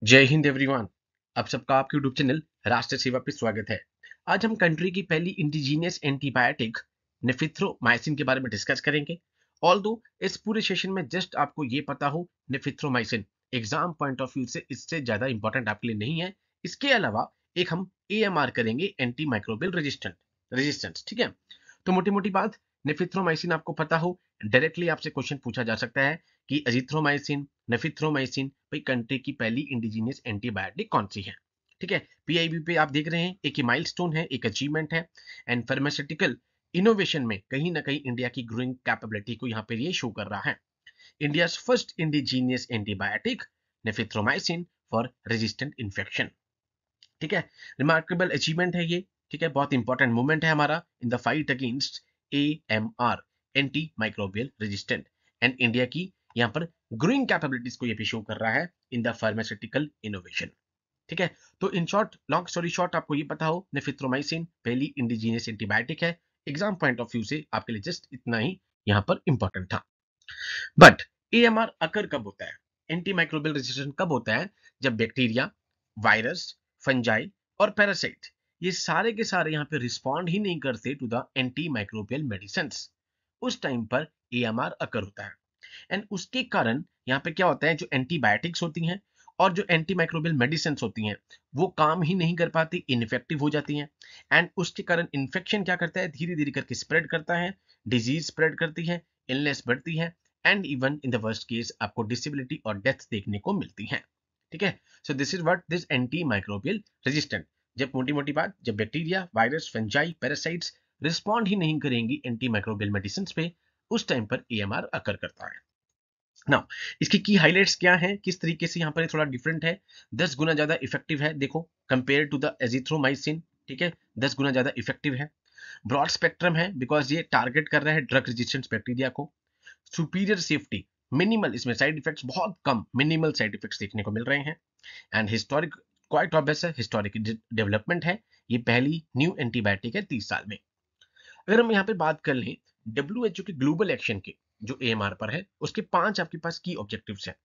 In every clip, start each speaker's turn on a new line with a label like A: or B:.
A: जय हिंद एवरीवन। आप सबका आपके यूट्यूब चैनल राष्ट्र सेवा पे स्वागत है। आज हम कंट्री की पहली इंडिजीनियस एंटीबायोटिक नेफिथ्रोमाइसिन के बारे में डिस्कस करेंगे। ऑल्दो इस पूरे सेशन में जस्ट आपको ये पता हो नेफिथ्रोमाइसिन एग्जाम पॉइंट ऑफ व्यू से इससे ज्यादा इंपॉर्टेंट आपके लिए नहीं है। इसके अलावा एक हम एएमआर करेंगे, एंटी माइक्रोबियल रेजिस्टेंस। ठीक है, तो मोटी मोटी बात, नेफिथ्रोमाइसिन आपको पता हो, डायरेक्टली आपसे क्वेश्चन पूछा जा सकता है कि अजिथ्रोमाइसिन, नेफिथ्रोमाइसिन भाई कंट्री की पहली इंडिजीनियस एंटीबायोटिक कौन सी है। ठीक है, पीआईबी पे आप देख रहे हैं, एक माइलस्टोन है, एक अचीवमेंट है। एंड फार्मास्यूटिकल इनोवेशन में कहीं ना कहीं इंडिया की ग्रोइंग कैपेबिलिटी को यहाँ पे ये शो कर रहा है। India first indigenous antibiotic nafithromycin for resistant infection. ठीक है, रिमार्केबल अचीवमेंट है ये। ठीक है, बहुत इंपॉर्टेंट मूवमेंट है हमारा in the fight against AMR, anti microbial resistant. And India की यहाँ पर ग्रोइंग कैपेबिलिटीज को ये भी शो कर रहा है इन द फार्मास्यूटिकल इनोवेशन। ठीक है, तो in short, long story short, आपको ये पता हो नेफिथ्रोमाइसिन पहली इंडिजीनियस एंटीबायोटिक है। एग्जाम पॉइंट ऑफ व्यू से आपके लिए जस्ट इतना ही यहाँ पर इंपॉर्टेंट था। बट AMR अकर कब होता है, एंटी माइक्रोबियल रेजिस्टेंस कब होता है? जब बैक्टीरिया, वायरस, फंजाई और पैरासाइट ये सारे के सारे यहाँ पे रिस्पॉन्ड ही नहीं करते to the antimicrobial medicine, उस टाइम पर AMR अकर होता है। एंड उसके कारण यहाँ पे क्या होता है, जो एंटीबायोटिक्स होती हैं और जो एंटी माइक्रोबियल मेडिसिन होती हैं वो काम ही नहीं कर पाती, इनफेक्टिव हो जाती हैं। एंड उसके कारण इन्फेक्शन क्या करता है, धीरे धीरे करके स्प्रेड करता है, डिजीज स्प्रेड करती है, इलनेस बढ़ती है, and even in the worst case आपको डिसेबिलिटी और डेथ देखने को मिलती है। ठीक है, so this is what this anti microbial resistant. जब मोटी मोटी बात, जब bacteria, virus, fungi, parasites respond ही नहीं करेंगी एंटी माइक्रोबियल मेडिसिन पे, उस टाइम पर AMR अकर करता है। नाउ इसकी की हाइलाइट्स क्या है, किस तरीके से यहाँ पर थोड़ा डिफरेंट है, 10 गुना ज्यादा इफेक्टिव है देखो कंपेयर टू द एजिथ्रोमाइसिन। ठीक है, 10 गुना ज्यादा इफेक्टिव है। ब्रॉड स्पेक्ट्रम है बिकॉज ये टारगेट कर रहा है ड्रग रेजिस्टेंट बैक्टीरिया को। सुपीरियर सेफ्टी, मिनिमल, इसमें साइड इफेक्ट्स बहुत कम, मिनिमल साइड इफेक्ट्स देखने को मिल रहे हैं। एंड हिस्टोरिक, क्वाइट ऑब्वियस है, हिस्टोरिक डेवलपमेंट है, ये पहली न्यू एंटीबायोटिक है 30 साल में। अगर हम यहाँ पे बात कर लें WHO के ग्लोबल एक्शन के, जो AMR पर है, उसके 5 आपके पास की ऑब्जेक्टिव्स हैं।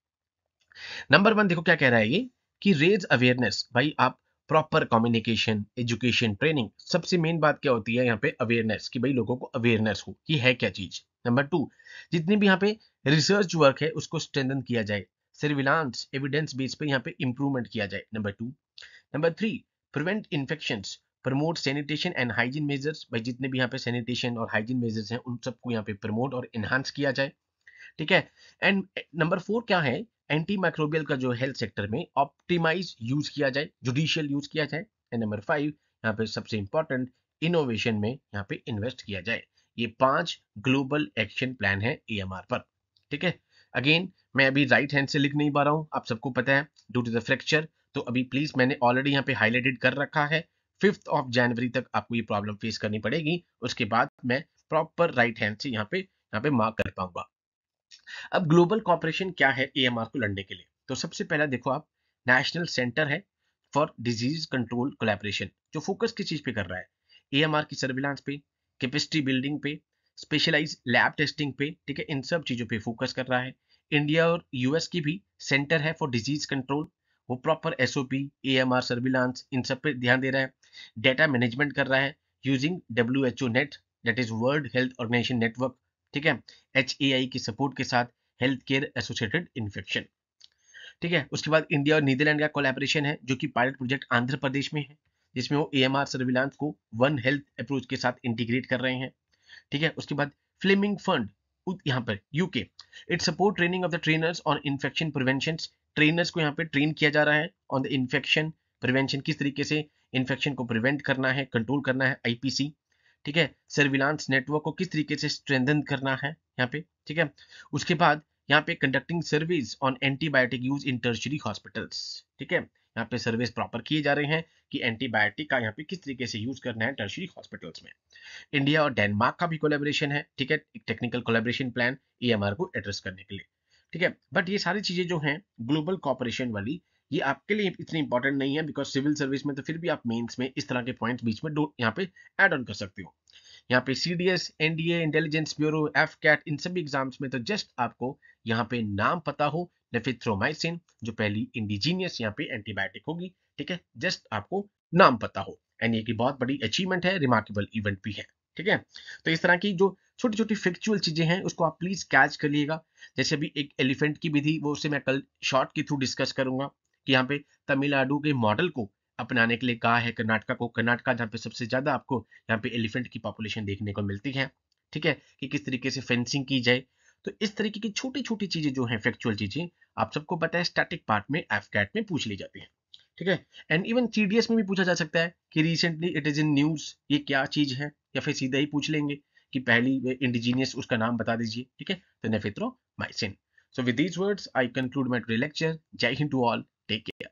A: नंबर 1 देखो क्या कह रहा है ये, कि रेज अवेयरनेस। भाई आप प्रॉपर कम्युनिकेशन, एजुकेशन, ट्रेनिंग, सबसे मेन बात क्या होती है यहाँ पे, अवेयरनेस, कि भाई लोगों को अवेयरनेस हो कि है क्या चीज। नंबर 2, जितनी भी यहाँ पे रिसर्च वर्क है उसको स्ट्रेंथन किया जाए, सर्विलांस, एविडेंस बेस पे यहाँ पे इंप्रूवमेंट किया जाए। Number 2। Number 3, prevent infections, promote sanitation and hygiene measures. भाई जितने भी यहाँ पे सैनिटेशन और हाइजीन मेजर्स हैं उन सबको यहाँ पे प्रमोट और एनहांस किया जाए। ठीक है, एंड नंबर 4 क्या है, एंटी माइक्रोबियल का जो हेल्थ सेक्टर में ऑप्टिमाइज यूज किया जाए, जुडिशियल यूज किया जाए। एंड नंबर 5 यहाँ पे सबसे इंपॉर्टेंट, इनोवेशन में यहाँ पे इन्वेस्ट किया जाए। ये 5 ग्लोबल एक्शन प्लान है AMR पर। ठीक है, अगेन मैं अभी राइट हैंड से लिख नहीं पा रहा हूँ, आप सबको पता है ड्यू टू द फ्रैक्चर। तो अभी प्लीज, मैंने ऑलरेडी यहाँ पे हाईलाइटेड कर रखा है, 5 जनवरी तक आपको ये प्रॉब्लम फेस करनी पड़ेगी, उसके बाद मैं प्रॉपर राइट हैंड से यहाँ पे मार्क कर पाऊंगा। अब ग्लोबल कॉपरेशन क्या है AMR को लड़ने के लिए, तो सबसे पहला देखो आप, नेशनल सेंटर है फॉर डिजीज कंट्रोल कोलैबोरेशन, जो फोकस किस चीज पे कर रहा है, AMR की सर्विलांस पे, कैपेसिटी बिल्डिंग पे, स्पेशलाइज लैब टेस्टिंग पे। ठीक है, इन सब चीजों पे फोकस कर रहा है। इंडिया और US की भी सेंटर है फॉर डिजीज कंट्रोल, वो प्रॉपर SOP, AMR सर्विलांस, इन सब पे ध्यान दे रहा है। डेटा मैनेजमेंट कर रहा है using WHO net, that is World Health Organization network. ठीक है, HAI की सपोर्ट के साथ, हेल्थ केयर एसोसिएटेड इन्फेक्शन। ठीक है, उसके बाद इंडिया और नीदरलैंड का कोलैबोरेशन है, जो कि पायलट प्रोजेक्ट आंध्र प्रदेश में है, जिसमें वो AMR सर्विलांस को वन हेल्थ अप्रोच के साथ इंटीग्रेट कर रहे हैं। ठीक है, उसके बाद फ्लेमिंग फंड, यहाँ पर UK, it support training of the trainers on infection prevention. Trainers को यहाँ पे ट्रेन किया जा रहा है ऑन द इन्फेक्शन प्रिवेंशन, किस तरीके से इन्फेक्शन को प्रिवेंट करना है, कंट्रोल करना है, IPC। ठीक है, सर्विलांस नेटवर्क को किस तरीके से स्ट्रेंथन करना है यहाँ पे। ठीक है, उसके बाद यहाँ पे conducting service on antibiotic use in tertiary hospitals. ठीक है, यहाँ पे सर्विस प्रॉपर किए जा रहे हैं कि एंटीबायोटिक का यहाँ पे किस तरीके से यूज करना है टर्शियरी हॉस्पिटल्स में। इंडिया और डेनमार्क का भी कोलैबोरेशन है। ठीक है, एक टेक्निकल कोलैबोरेशन प्लान AMR को एड्रेस करने के लिए। ठीक है, बट ये सारी चीजें जो हैं ग्लोबल कॉपरेशन वाली, ये आपके लिए इतनी इंपॉर्टेंट नहीं है, बिकॉज सिविल सर्विस में तो फिर भी आप मेंस में इस तरह के पॉइंट्स बीच में यहाँ पे ऐड ऑन कर सकते हो। यहाँ पे CDS, NDA, intelligence bureau, FCAT, इन सभी एग्जाम्स में तो जस्ट आपको यहाँ पे नाम पता हो, नेफिथ्रोमाइसिन, जो पहली इंडिजीनियस यहाँ पे एंटीबायोटिक होगी। ठीक है, जस्ट आपको नाम पता हो, एंड ये की बहुत बड़ी अचीवमेंट है, रिमार्केबल इवेंट भी है। ठीक है, तो इस तरह की जो छोटी छोटी फैक्चुअल चीजें हैं उसको आप प्लीज कैच कर लिएगा। जैसे अभी एक एलिफेंट की विधि, वो उसे मैं कल शॉर्ट के थ्रू डिस्कस करूंगा कि यहाँ पे तमिलनाडु के मॉडल को अपनाने के लिए कहा है कर्नाटका को। कर्नाटका जहाँ पे सबसे ज्यादा आपको यहाँ पे एलिफेंट की पॉपुलेशन देखने को मिलती है। ठीक है, कि किस तरीके से फेंसिंग की जाए। तो इस तरीके की छोटी छोटी चीजें जो है, फैक्चुअल चीजें, आप सबको पता है स्टैटिक पार्ट में एफकैट में पूछ ली जाती है। ठीक है, एंड इवन सीडीएस में भी पूछा जा सकता है कि recently it is in news, ये क्या चीज है, या फिर सीधा ही पूछ लेंगे कि पहली इंडिजीनियस उसका नाम बता दीजिए। ठीक है, तो nafithromycin. So with these words I conclude my today lecture. Jai Hind to all, take care.